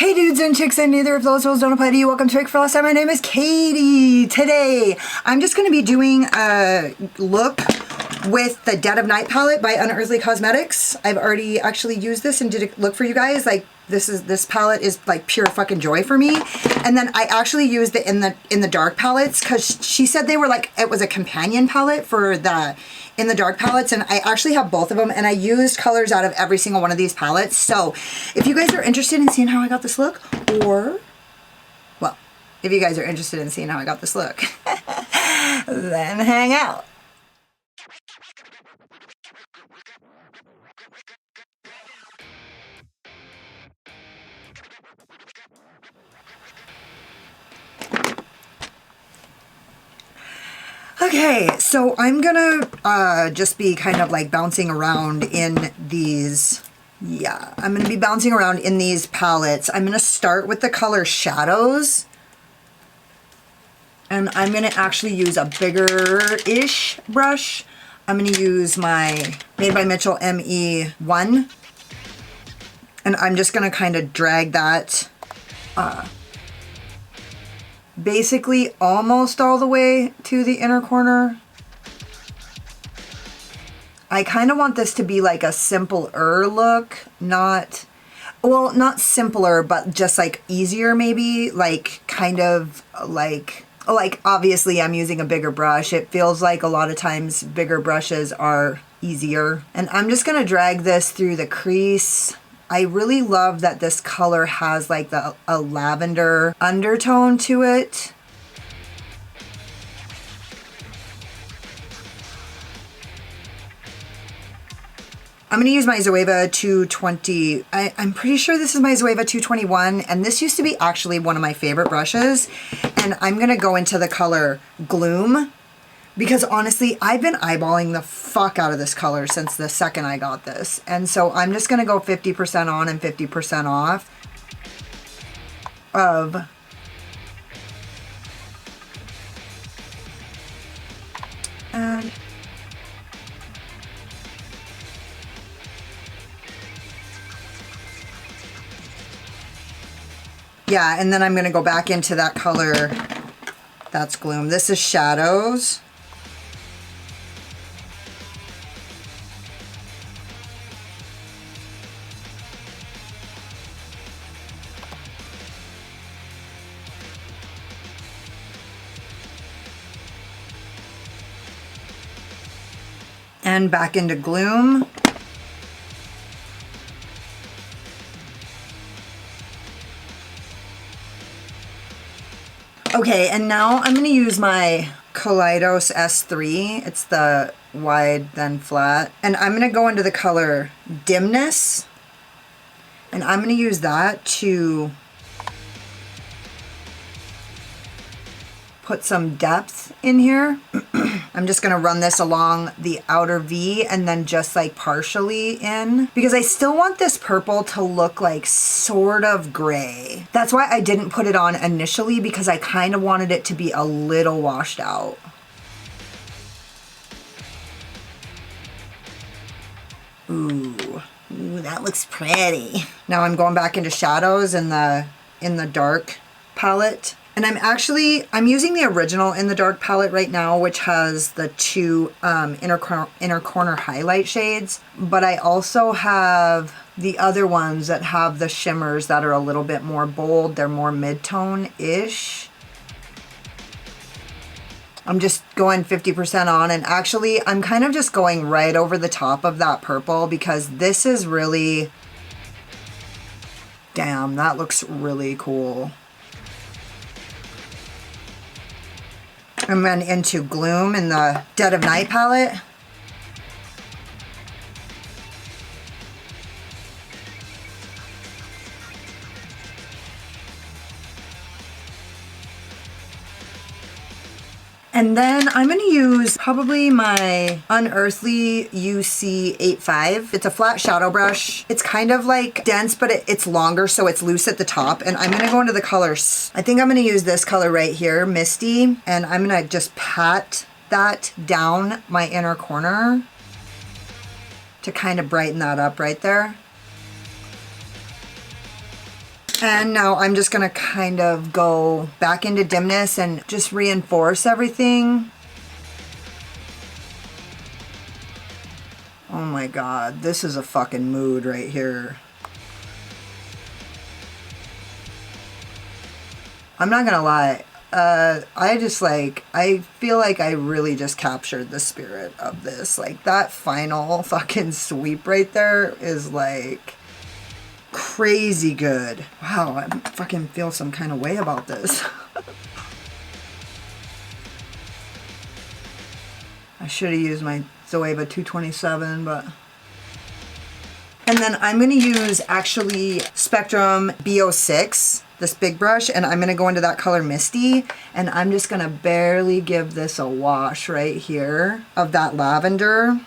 Hey dudes and chicks, and neither of those rules don't apply to you. Welcome to Trick for Last Time. My name is Katie. Today, I'm just going to be doing a look with the Dead of Night palette by Unearthly Cosmetics. I've already actually used this and did a look for you guys. Like this palette is like pure fucking joy for me. And then I actually used it in the dark palettes because she said they were like, it was a companion palette for the in the dark palettes, and I actually have both of them, and I used colors out of every single one of these palettes. So if you guys are interested in seeing how I got this look, or well, if you guys are interested in seeing how I got this look, then hang out. Okay, so I'm gonna just be kind of like bouncing around in these, yeah, I'm gonna be bouncing around in these palettes. I'm gonna start with the color Shadows, and I'm gonna actually use a bigger-ish brush. I'm gonna use my Made by Mitchell ME1, and I'm just gonna kind of drag that basically almost all the way to the inner corner. I kind of want this to be like a simpler look, not simpler, but just like easier maybe, like kind of like obviously I'm using a bigger brush. It feels like a lot of times bigger brushes are easier. And I'm just gonna drag this through the crease. I really love that this color has like a lavender undertone to it. I'm going to use my Zoeva 220. I'm pretty sure this is my Zoeva 221, and this used to be actually one of my favorite brushes. And I'm going to go into the color Gloom, because honestly, I've been eyeballing the fuck out of this color since the second I got this. And so I'm just going to go 50% on and 50% off of yeah, and then I'm going to go back into that color. That's Gloom. This is Shadows. And back into Gloom. Okay, and now I'm going to use my Kaleidos S3. It's the wide then flat. And I'm going to go into the color Dimness. And I'm going to use that to put some depth in here. I'm just gonna run this along the outer V and then just like partially in, because I still want this purple to look like sort of gray. That's why I didn't put it on initially, because I kind of wanted it to be a little washed out. Ooh, that looks pretty. Now I'm going back into Shadows in the dark palette. And I'm using the original in the dark palette right now, which has the two inner corner highlight shades. But I also have the other ones that have the shimmers that are a little bit more bold. They're more mid-tone-ish. I'm just going 50% on, and actually I'm kind of just going right over the top of that purple, because this is really, damn, that looks really cool. And then into Gloom in the Dead of Night palette. And then I'm going to use probably my Unearthly UC85. It's a flat shadow brush. It's kind of like dense, but it's longer, so it's loose at the top. And I'm going to go into the colors. I think I'm going to use this color right here, Misty. And I'm going to just pat that down my inner corner to kind of brighten that up right there. And now I'm just gonna kind of go back into dimness and just reinforce everything. Oh my God, this is a fucking mood right here. I'm not gonna lie, I feel like I really just captured the spirit of this. Like, that final fucking sweep right there is like crazy good. Wow, I fucking feel some kind of way about this. I should have used my Zoeva 227, but... And then I'm going to use actually Spectrum B06, this big brush, and I'm going to go into that color Misty, and I'm just going to barely give this a wash right here of that lavender.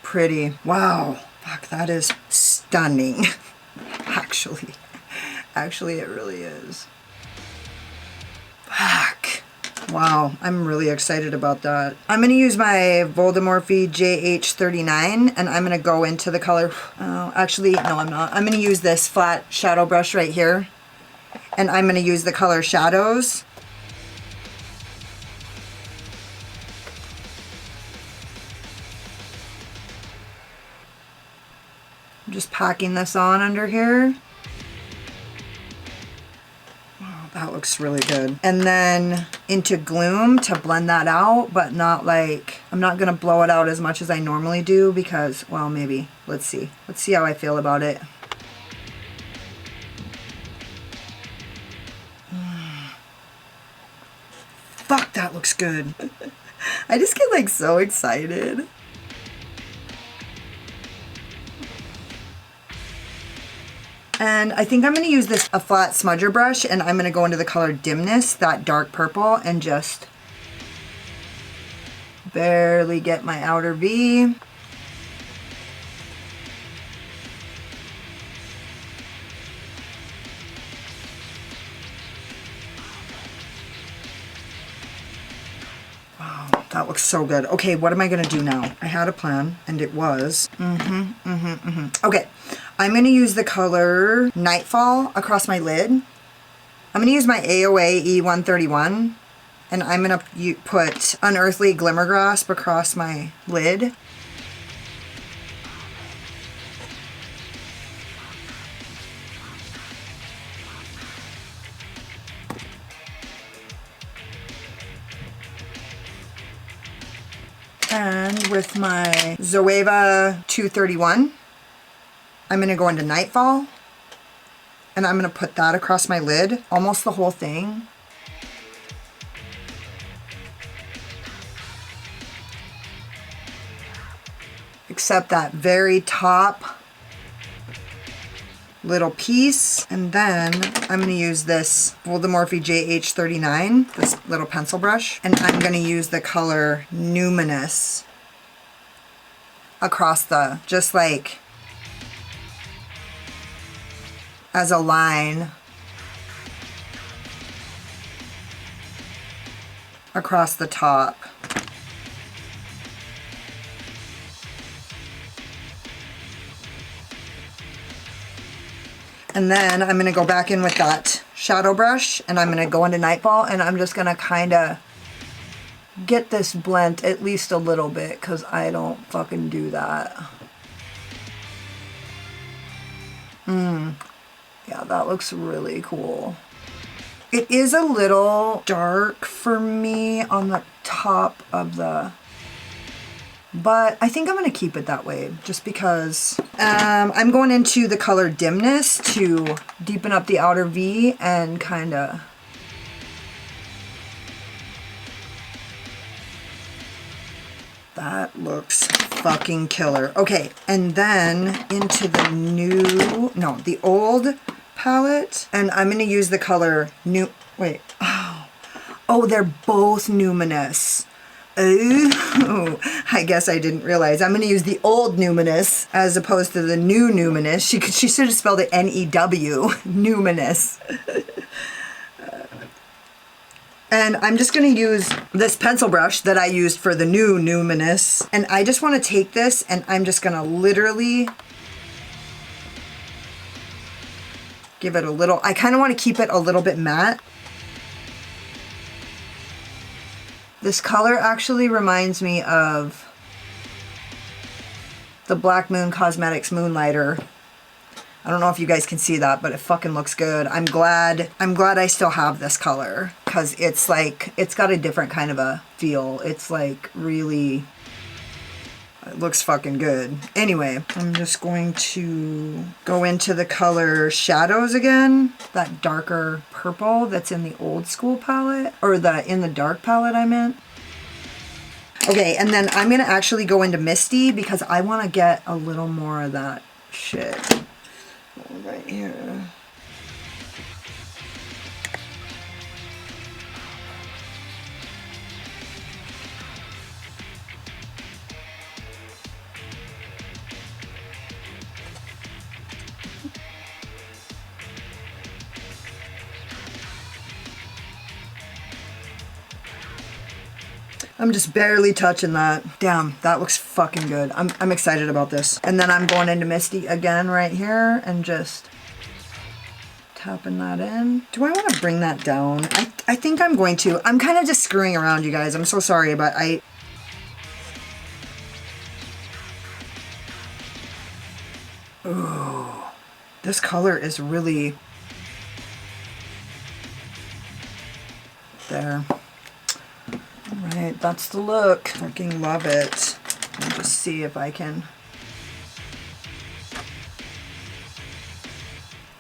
Pretty. Wow. Fuck, that is stunning. Actually it really is. Fuck. Wow, I'm really excited about that. I'm going to use my Voldemorphy JH39, and I'm going to go into the color... Oh, actually, no, I'm not. I'm going to use this flat shadow brush right here, and I'm going to use the color Shadows. I'm just packing this on under here. Wow, that looks really good. And then into Gloom to blend that out, but not like, I'm not gonna blow it out as much as I normally do because, well, maybe. Let's see. Let's see how I feel about it. Fuck, that looks good. I just get like so excited. And I think I'm going to use this, a flat smudger brush, and I'm going to go into the color Dimness, that dark purple, and just barely get my outer V. Wow, that looks so good. Okay, what am I going to do now? I had a plan, and it was... Okay. I'm going to use the color Nightfall across my lid. I'm going to use my AOA E131, and I'm going to put Unearthly Glimmer Grasp across my lid. And with my Zoeva 231, I'm going to go into Nightfall, and I'm going to put that across my lid, almost the whole thing. Except that very top little piece. And then I'm going to use this Voldemorphy JH39, this little pencil brush, and I'm going to use the color Numinous across the, just like... as a line across the top. And then I'm going to go back in with that shadow brush, and I'm going to go into Nightfall, and I'm just going to kind of get this blend at least a little bit, because I don't fucking do that. Yeah, that looks really cool. It is a little dark for me on the top of the... But I think I'm going to keep it that way just because I'm going into the color Dimness to deepen up the outer V and kind of... That looks fucking killer. Okay, and then into the the old palette, and I'm going to use the color Oh, they're both Numinous. Oh, I guess I didn't realize. I'm going to use the old Numinous as opposed to the new Numinous. She should have spelled it N-E-W, Numinous. And I'm just going to use this pencil brush that I used for the new Numinous. And I just want to take this and I'm just going to literally give it a little, I kind of want to keep it a little bit matte. This color actually reminds me of the Black Moon Cosmetics Moonlighter. I don't know if you guys can see that, but it fucking looks good. I'm glad I still have this color because it's like, it's got a different kind of a feel. It's like really, it looks fucking good. Anyway, I'm just going to go into the color Shadows again. That darker purple that's in the old school palette, or in the dark palette I meant. Okay, and then I'm gonna actually go into Misty because I wanna get a little more of that shit. Right here. I'm just barely touching that. Damn, that looks fucking good. I'm excited about this. And then I'm going into Misty again right here and just tapping that in. Do I want to bring that down? I think I'm going to. I'm kind of just screwing around, you guys. I'm so sorry, but Ooh, this color is really... There. Alright, that's the look. Fucking love it. Let me just see if I can...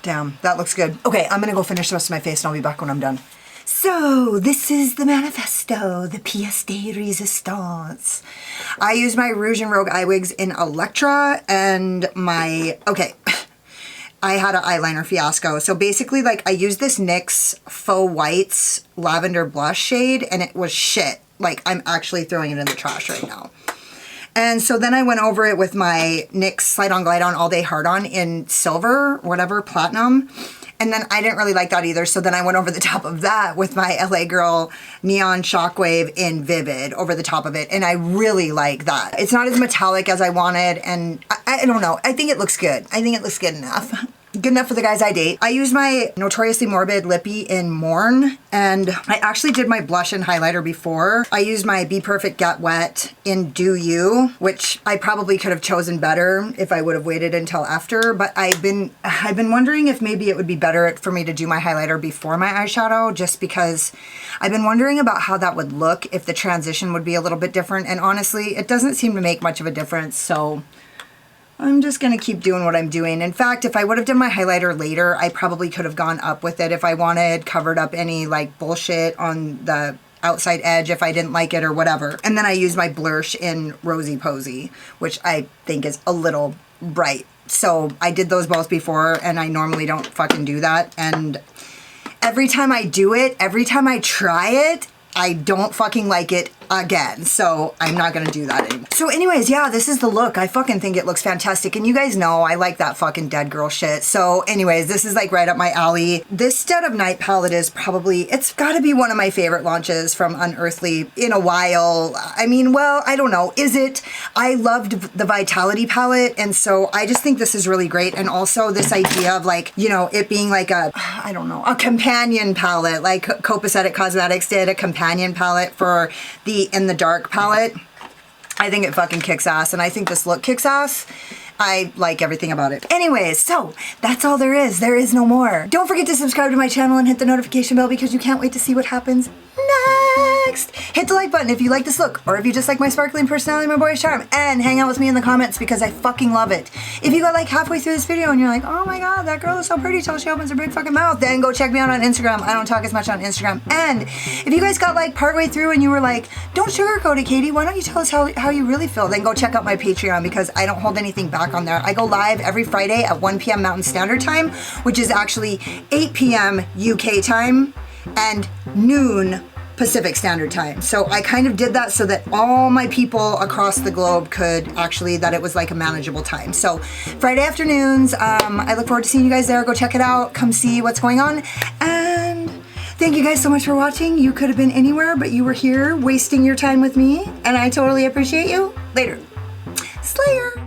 Damn, that looks good. Okay, I'm gonna go finish the rest of my face and I'll be back when I'm done. So, this is the manifesto, the pièce de résistance. I use my Rouge and Rogue eye wigs in Electra and my... Okay. I had an eyeliner fiasco. So basically, like, I used this NYX Faux Whites Lavender Blush shade, and it was shit. Like, I'm actually throwing it in the trash right now. And so then I went over it with my NYX Slide On Glide On All Day Hard On in silver, whatever, platinum. And then I didn't really like that either. So then I went over the top of that with my LA Girl Neon Shockwave in Vivid over the top of it. And I really like that. It's not as metallic as I wanted. And I don't know. I think it looks good. I think it looks good enough. Good enough for the guys I date. I use my Notoriously Morbid Lippy in Morn, and I actually did my blush and highlighter before. I used my Be Perfect Get Wet in Do You, which I probably could have chosen better if I would have waited until after, but I've been wondering if maybe it would be better for me to do my highlighter before my eyeshadow, just because I've been wondering about how that would look, if the transition would be a little bit different, and honestly, it doesn't seem to make much of a difference, so I'm just gonna keep doing what I'm doing. In fact, if I would have done my highlighter later, I probably could have gone up with it if I wanted, covered up any like bullshit on the outside edge if I didn't like it or whatever. And then I use my blush in Rosy Posy, which I think is a little bright. So I did those both before, and I normally don't fucking do that. And every time I do it, every time I try it, I don't fucking like it again, so I'm not gonna do that anymore. So anyways, yeah, this is the look. I fucking think it looks fantastic, and you guys know I like that fucking dead girl shit. So anyways, this is like right up my alley. This Dead of Night palette is probably, it's gotta be one of my favorite launches from Unearthly in a while. I mean, well, I don't know, is it? I loved the Vitality palette, and so I just think this is really great, and also this idea of like, you know, it being like a, I don't know, a companion palette, like Copacetic Cosmetics did a companion palette for the In the Dark palette. I think it fucking kicks ass, and I think this look kicks ass. I like everything about it. Anyways, so that's all there is. There is no more. Don't forget to subscribe to my channel and hit the notification bell because you can't wait to see what happens next. Hit the like button if you like this look, or if you just like my sparkling personality, my boyish charm, and hang out with me in the comments because I fucking love it. If you got like halfway through this video and you're like, oh my god, that girl is so pretty till she opens her big fucking mouth, then go check me out on Instagram. I don't talk as much on Instagram. And if you guys got like partway through and you were like, don't sugarcoat it, Katie, why don't you tell us how you really feel, then go check out my Patreon because I don't hold anything back on there. I go live every Friday at 1 p.m. Mountain Standard Time, which is actually 8 p.m. UK time and noon Pacific Standard Time. So I kind of did that so that all my people across the globe could actually, that it was like a manageable time. So Friday afternoons, I look forward to seeing you guys there. Go check it out. Come see what's going on. And thank you guys so much for watching. You could have been anywhere, but you were here wasting your time with me, and I totally appreciate you. Later. Slayer.